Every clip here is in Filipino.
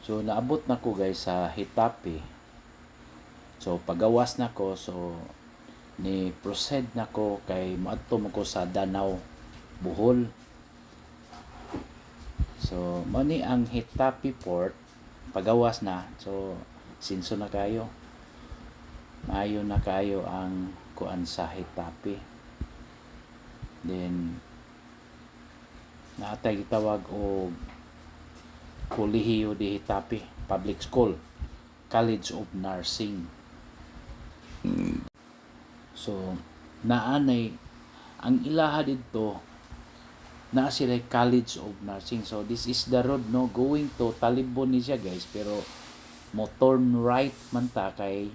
So naabot na ko guys sa Hitapi. So pagawas na ko, so ni proceed na ko kay moadto mo ko sa Danau, Bohol. So mao ni ang Hitapi port, pagawas na. So sinso na kayo. Maayo na kayo ang kuan sa Hitapi. Then natay gitawag og Kolehiyo de Hitapi Public School, College of Nursing. So naanay ang ilaha dito na sila College of Nursing. So this is the road no going to Talibon ni siya guys, pero mo turn right man ta kay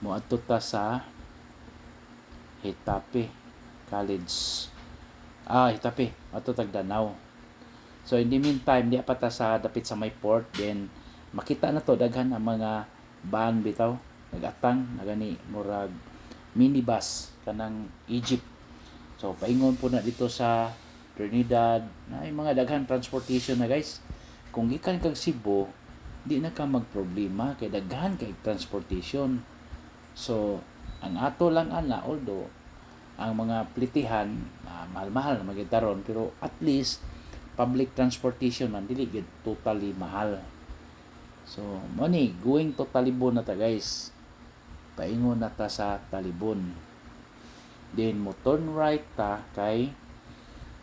mo adto ta sa Hitapi College. Hitapi adto tag Danau. So in the meantime, di pa ta sa dapit sa may port, then makita na to daghan ang mga van bitaw nagatang nagani murag minibus kanang Egypt. So paingon po na dito sa Trinidad na mga daghan transportation na guys. Kung gikan kag Cebu, di na ka magproblema kay daghan kay transportation. So ang ato lang ana, although ang mga plitihan mahal-mahal na magitaron, pero at least public transportation man dili gid totally mahal. So money going to Talibon na ta guys. Paingon na ta sa Talibon. Then mo turn right ta kay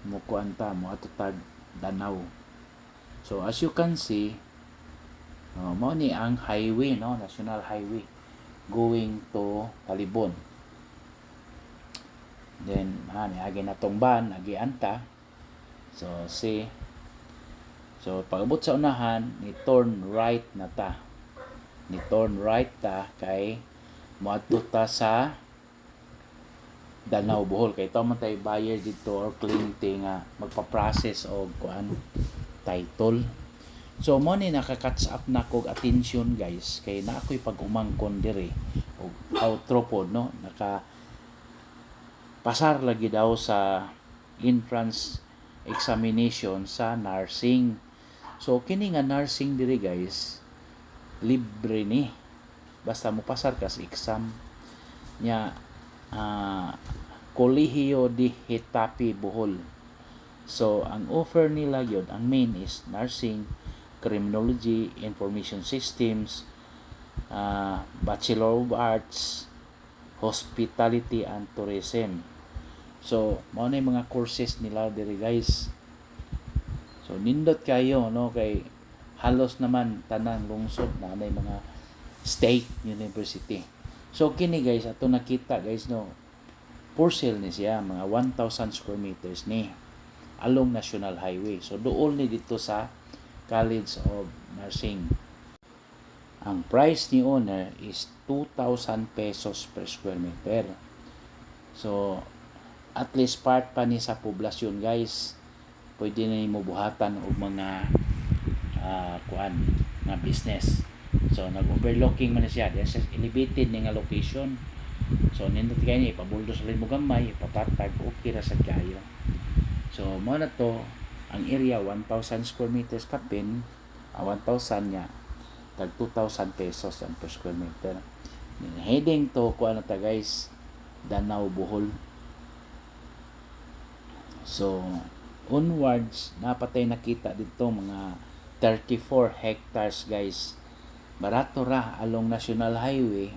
mo kuan ta mo ato tag Danau. So as you can see, mao ni ang highway no, national highway going to Talibon. Then agi na tong ban, agi anta. So see, so pag-abot sa unahan, ni turn right na ta. Ni turn right ta kay moadto ta sa Danau, Bohol. Kay ito man tayo buyer dito or cliente nga magpa-process og kuan title. So mo ni naka-catch up na kog attention guys kay na ako'y pag-umangkon dire og outro pod no, naka pasar lagi daw sa entrance examination sa nursing. So kini nga nursing diri guys, libre ni basta mo pasar ka sa exam nya. Kolehiyo de Hitapi, Bohol. So ang offer nila yun, ang main is nursing, criminology, information systems, Bachelor of Arts, hospitality and tourism. So mao na yung mga courses nila diri guys. So nindot kayo no kay halos naman tanang lungsod na may mga state university. So kini guys ato nakita guys no, for sale ni siya mga 1,000 square meters ni along National Highway. So dool ni dito sa College of Nursing. Ang price ni owner is 2,000 pesos per square meter. So at least part pa ni sa poblasyon guys, pwede na mo buhatan og mga kuan nga business. So nag-overlooking man siya, there's elevated ni nga location. So nindot kay ni ipabuldos rin mo gamay, ipapatag, okay ra sad kayo. So mo na to ang area 1,000 square meters kapin, 1,000 nya tag 2,000 pesos ang per square meter. Heading to kuan na ta guys, Danau, Bohol. So onwards napatay nakita dito mga 34 hectares guys. Barato ra along National Highway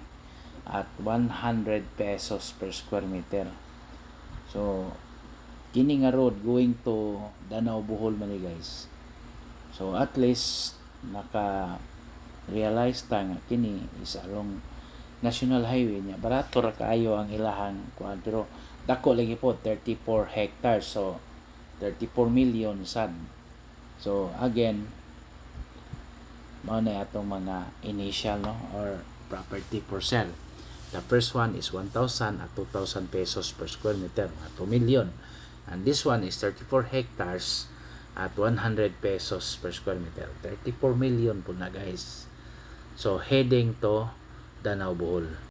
at 100 pesos per square meter. So kini nga road going to Danau, Bohol man guys. So at least naka realize ta nga kini is along National Highway nya. Barato ra kaayo ang ilahang kuan, pero dako lagi po 34 hectares, so 34 million sad. So again mao na atong mga initial no or property for sale. The first one is 1,000 at 2,000 pesos per square meter at 2 million, and this one is 34 hectares at 100 pesos per square meter, 34 million po na guys. So heading to Danau, Bohol.